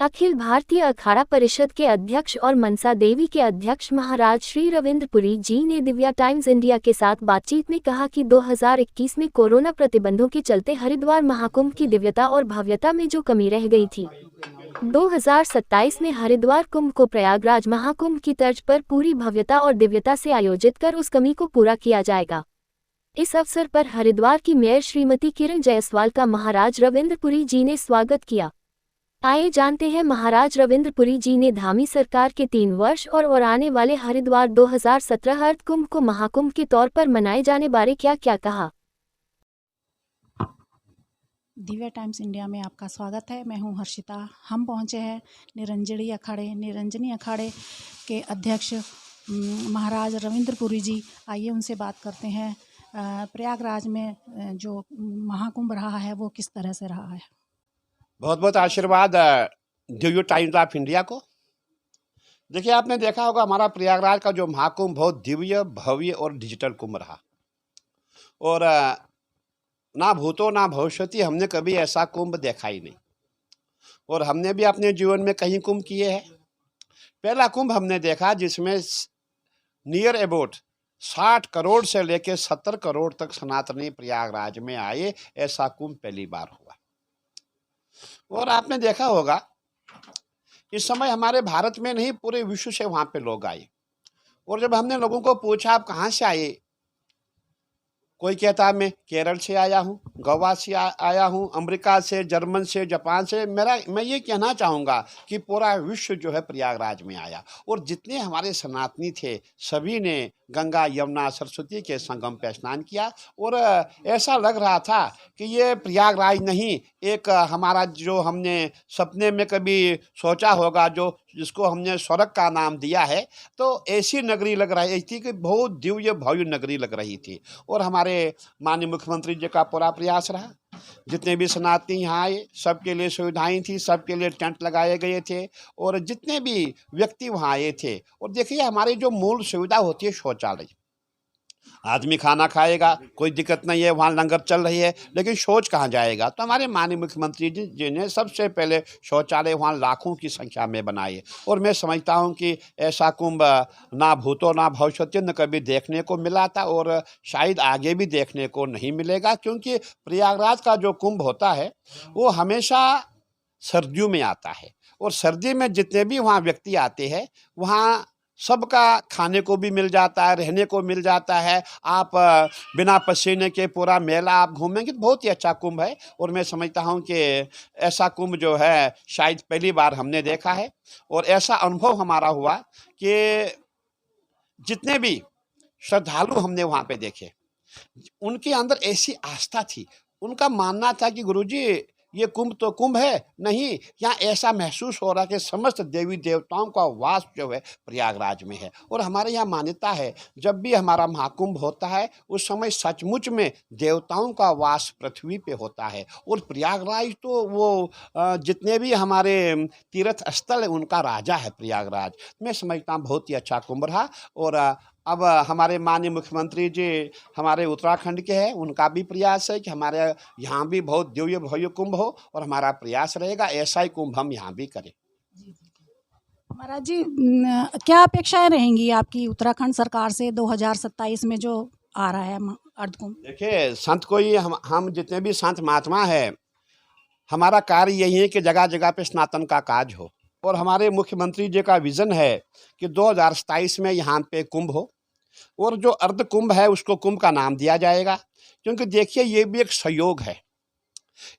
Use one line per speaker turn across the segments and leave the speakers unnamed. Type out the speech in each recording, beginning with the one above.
अखिल भारतीय अखाड़ा परिषद के अध्यक्ष और मनसा देवी के अध्यक्ष महाराज श्री रविंद्रपुरी जी ने दिव्या टाइम्स इंडिया के साथ बातचीत में कहा कि 2021 में कोरोना प्रतिबंधों के चलते हरिद्वार महाकुंभ की दिव्यता और भव्यता में जो कमी रह गई थी, 2027 में हरिद्वार कुंभ को प्रयागराज महाकुंभ की तर्ज पर पूरी भव्यता और दिव्यता से आयोजित कर उस कमी को पूरा किया जाएगा। इस अवसर पर हरिद्वार की मेयर श्रीमती किरण जायसवाल का महाराज रविंद्रपुरी जी ने स्वागत किया। आइए जानते हैं महाराज रविंद्रपुरी जी ने धामी सरकार के 3 वर्ष और आने वाले हरिद्वार 2017 अर्ध कुंभ को महाकुंभ के तौर पर मनाए जाने बारे क्या क्या कहा।
दिव्या टाइम्स इंडिया में आपका स्वागत है। मैं हूं हर्षिता। हम पहुंचे हैं निरंजनी अखाड़े के अध्यक्ष महाराज रविंद्रपुरी जी। आइए उनसे बात करते हैं। प्रयागराज में जो महाकुंभ रहा है वो किस तरह से रहा है।
बहुत बहुत आशीर्वाद दिव्य टाइम्स ऑफ इंडिया को। देखिए, आपने देखा होगा हमारा प्रयागराज का जो महाकुंभ बहुत दिव्य, भव्य और डिजिटल कुंभ रहा। और ना भूतो ना भविष्यति हमने कभी ऐसा कुंभ देखा ही नहीं। और हमने भी अपने जीवन में कहीं कुंभ किए हैं। पहला कुंभ हमने देखा जिसमें नियर अबाउट 60 करोड़ से लेकर 70 करोड़ तक सनातनी प्रयागराज में आए। ऐसा कुंभ पहली बार हुआ। और आपने देखा होगा इस समय हमारे भारत में नहीं, पूरे विश्व से वहां पे लोग आए। और जब हमने लोगों को पूछा आप कहाँ से आए, कोई कहता मैं केरल से आया हूँ, गोवा से आया हूँ, अमेरिका से, जर्मन से, जापान से। मैं ये कहना चाहूँगा कि पूरा विश्व जो है प्रयागराज में आया। और जितने हमारे सनातनी थे सभी ने गंगा यमुना सरस्वती के संगम पे स्नान किया। और ऐसा लग रहा था कि ये प्रयागराज नहीं, एक हमारा जो हमने सपने में कभी सोचा होगा, जो जिसको हमने स्वर्ग का नाम दिया है, तो ऐसी नगरी लग रही थी कि बहुत दिव्य भव्य नगरी लग रही थी। और हमारे माननीय मुख्यमंत्री जी का पूरा प्रयास रहा। जितने भी सनातनी यहाँ आए सबके लिए सुविधाएं थी, सबके लिए टेंट लगाए गए थे। और जितने भी व्यक्ति वहाँ आए थे, और देखिए हमारी जो मूल सुविधा होती है शौचालय, आदमी खाना खाएगा कोई दिक्कत नहीं है, वहाँ लंगर चल रही है, लेकिन शौच कहाँ जाएगा। तो हमारे माननीय मुख्यमंत्री जी ने सबसे पहले शौचालय वहाँ लाखों की संख्या में बनाए। और मैं समझता हूँ कि ऐसा कुंभ ना भूतो ना भविष्यति न कभी देखने को मिला था, और शायद आगे भी देखने को नहीं मिलेगा। क्योंकि प्रयागराज का जो कुंभ होता है वो हमेशा सर्दियों में आता है। और सर्दी में जितने भी वहाँ व्यक्ति आते हैं वहाँ सबका खाने को भी मिल जाता है, रहने को मिल जाता है। आप बिना पसीने के पूरा मेला आप घूमेंगे तो बहुत ही अच्छा कुंभ है। और मैं समझता हूँ कि ऐसा कुंभ जो है शायद पहली बार हमने देखा है। और ऐसा अनुभव हमारा हुआ कि जितने भी श्रद्धालु हमने वहाँ पे देखे, उनके अंदर ऐसी आस्था थी, उनका मानना था कि गुरुजी ये कुंभ तो कुंभ है नहीं, यहाँ ऐसा महसूस हो रहा है कि समस्त देवी देवताओं का वास जो है प्रयागराज में है। और हमारे यहाँ मान्यता है जब भी हमारा महाकुंभ होता है उस समय सचमुच में देवताओं का वास पृथ्वी पे होता है। और प्रयागराज तो वो जितने भी हमारे तीर्थ स्थल है उनका राजा है प्रयागराज। मैं समझता हूँ बहुत ही अच्छा कुंभ रहा। और अब हमारे माननीय मुख्यमंत्री जी हमारे उत्तराखंड के हैं, उनका भी प्रयास है कि हमारे यहाँ भी बहुत दिव्य भव्य कुंभ हो। और हमारा प्रयास रहेगा ऐसा ही कुंभ हम यहाँ भी करें।
महाराज जी, क्या अपेक्षाएं रहेंगी आपकी उत्तराखंड सरकार से 2027 में जो आ रहा है अर्ध कुंभ।
देखिए, संत को ही हम जितने भी संत महात्मा है, हमारा कार्य यही है कि जगह जगह पे सनातन का काज हो। और हमारे मुख्यमंत्री जी का विजन है कि 2027 में यहाँ पे कुंभ हो। और जो अर्ध कुंभ है उसको कुंभ का नाम दिया जाएगा। क्योंकि देखिए ये भी एक संयोग है।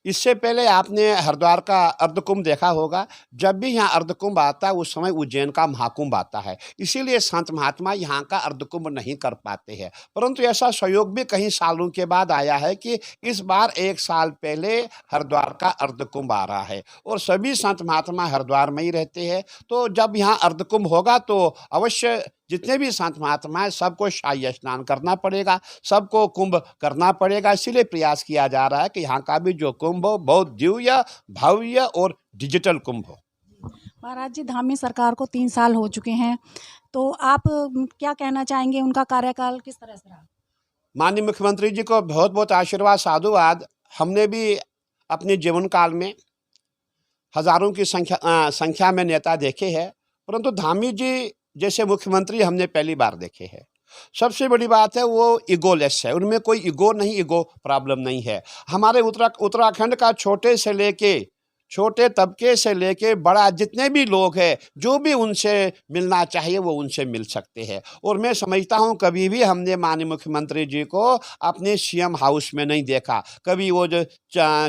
इससे पहले आपने हरिद्वार का अर्ध कुंभ देखा होगा। जब भी यहाँ अर्ध कुंभ आता है उस समय उज्जैन का महाकुंभ आता है। इसीलिए संत महात्मा यहाँ का अर्ध कुंभ नहीं कर पाते हैं। परंतु ऐसा सहयोग भी कई सालों के बाद आया है कि इस बार 1 साल पहले हरिद्वार का अर्ध कुंभ आ रहा है। और सभी संत महात्मा हरिद्वार में ही रहते हैं। तो जब यहाँ अर्ध कुंभ होगा तो अवश्य जितने भी संत महात्मा हैं सबको शाही स्नान करना पड़ेगा, सबको कुंभ करना पड़ेगा। इसीलिए प्रयास किया जा रहा है कि यहाँ का भी जो कुंभ हो बहुत दिव्य भव्य और डिजिटल कुंभ हो।
महाराज जी, धामी सरकार को 3 साल हो चुके हैं, तो आप क्या कहना चाहेंगे, उनका कार्यकाल किस तरह से रहा।
माननीय मुख्यमंत्री जी को बहुत बहुत आशीर्वाद साधुवाद। हमने भी अपने जीवन काल में हजारों की संख्या में नेता देखे हैं, परंतु धामी जी जैसे मुख्यमंत्री हमने पहली बार देखे हैं। सबसे बड़ी बात है वो ईगोलेस है, उनमें कोई ईगो नहीं, ईगो प्रॉब्लम नहीं है। हमारे उत्तराखंड का छोटे तबके से लेके बड़ा जितने भी लोग हैं, जो भी उनसे मिलना चाहिए वो उनसे मिल सकते हैं। और मैं समझता हूँ कभी भी हमने माननीय मुख्यमंत्री जी को अपने सीएम हाउस में नहीं देखा। कभी वो जो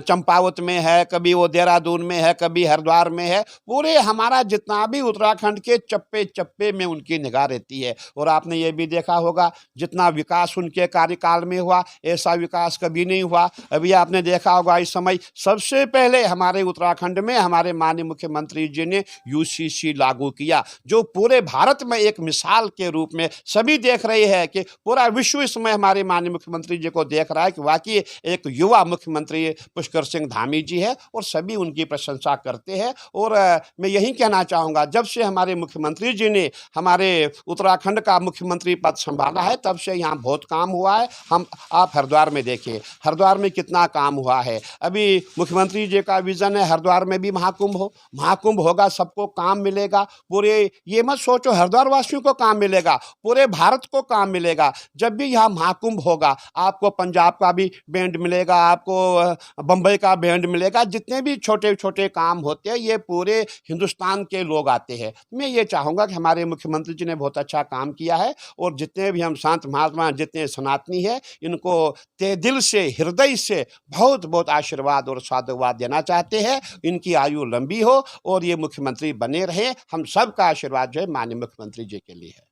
चंपावत में है, कभी वो देहरादून में है, कभी हरिद्वार में है। पूरे हमारा जितना भी उत्तराखंड के चप्पे चप्पे में उनकी निगाह रहती है। और आपने ये भी देखा होगा जितना विकास उनके कार्यकाल में हुआ, ऐसा विकास कभी नहीं हुआ। अभी आपने देखा होगा इस समय सबसे पहले हमारे उत्तराखंड में हमारे माननीय मुख्यमंत्री जी ने यूसीसी लागू किया, जो पूरे भारत में एक मिसाल के रूप में सभी देख रहे हैं कि पूरा विश्व इस समय हमारे माननीय मुख्यमंत्री जी को देख रहा है कि वाकई एक युवा मुख्यमंत्री पुष्कर सिंह धामी जी है, और सभी उनकी प्रशंसा करते हैं। और मैं यही कहना चाहूँगा, जब से हमारे मुख्यमंत्री जी ने हमारे उत्तराखंड का मुख्यमंत्री पद संभाला है तब से यहाँ बहुत काम हुआ है। आप हरिद्वार में देखिए, हरिद्वार में कितना काम हुआ है। अभी मुख्यमंत्री जी का विजन है हरिद्वार में भी महाकुंभ होगा, सबको काम मिलेगा। पूरे ये मत सोचो हरिद्वार वासियों को काम मिलेगा, पूरे भारत को काम मिलेगा। जब भी यहाँ महाकुंभ होगा आपको पंजाब का भी बैंड मिलेगा, आपको बम्बई का बैंड मिलेगा। जितने भी छोटे छोटे काम होते हैं ये पूरे हिंदुस्तान के लोग आते हैं। मैं ये चाहूँगा कि हमारे मुख्यमंत्री जी ने बहुत अच्छा काम किया है, और जितने भी हम संत महात्मा जितने सनातनी है इनको ते दिल से हृदय से बहुत बहुत आशीर्वाद और साधुवाद देना चाहते हैं। इनकी आयु लंबी हो और ये मुख्यमंत्री बने रहे। हम सबका आशीर्वाद जो है माननीय मुख्यमंत्री जी के लिए है।